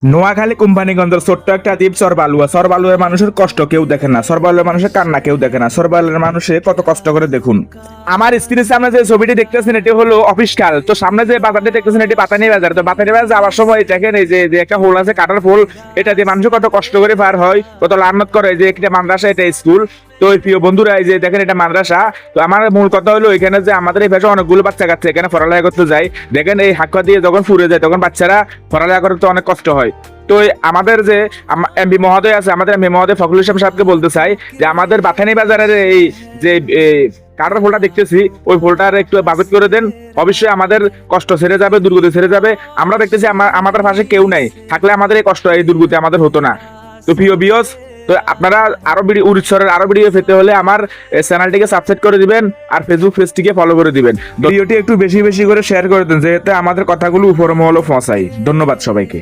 নোয়াখালী কোম্পানিগঞ্জের ছোট্ট একটা দ্বীপ সরবালুয়া। সরবালুয়ার মানুষের কষ্ট কেউ দেখে না, সরবালুয়ার মানুষের কান্না কেউ দেখে না। সরবালুয়ার মানুষে কত কষ্ট করে দেখুন। আমার স্ক্রিনের সামনে যে ছবিটি দেখতেছেন এটি হলো অফিস কাল। তো সামনে যে বাজারটি দেখতেছেন এটি বাতানি বাজার। তো বাতানি বাজার যাওয়ার সময় দেখেন এই যে একটা হোল আছে, কাটার ফুল, এটা দিয়ে মানুষ কত কষ্ট করে পার হয়, কত লান্নত করে। যে একটা মাদ্রাসা, এটা স্কুল। তো এই প্রিয় বন্ধুরা, এই যে দেখেন এটা মাদ্রাসা। তো আমার মূল কথা হলো এখানে যে আমাদের এই ভাষা অনেকগুলো বাচ্চা কাচ্চা এখানে পড়ালেখা করতে যায়। দেখেন এই হাক্কা দিয়ে যখন ফুরে যায় তখন বাচ্চারা পড়ালেখা করতে অনেক কষ্ট হয়। তো আমাদের যে এমপি মহোদয় আছে, আমাদের এমপি মহোদয় ফখরুল ইসলাম সাহেবকে বলতে চাই যে আমাদের বাথানি বাজারের এই যে কাটার ফুলটা দেখতেছি, ওই ফুলটার একটু বাজেট করে দেন। অবশ্যই আমাদের কষ্ট ছেড়ে যাবে, দুর্গতি ছেড়ে যাবে। আমরা দেখতেছি আমাদের পাশে কেউ নাই, থাকলে আমাদের এই কষ্ট, এই দুর্গতি আমাদের হতো না। তো প্রিয় বিয়স, তো আপনারা আরো উড়িষ্যার আরো ভিডিও পেতে হলে আমার চ্যানেলটিকে সাবস্ক্রাইব করে দিবেন আর ফেসবুক পেজটিকে ফলো করে দিবেন। ভিডিওটি একটু বেশি বেশি করে শেয়ার করে দেন, যেহেতু আমাদের কথাগুলো উপর মহলে পৌঁছায়। ধন্যবাদ সবাইকে।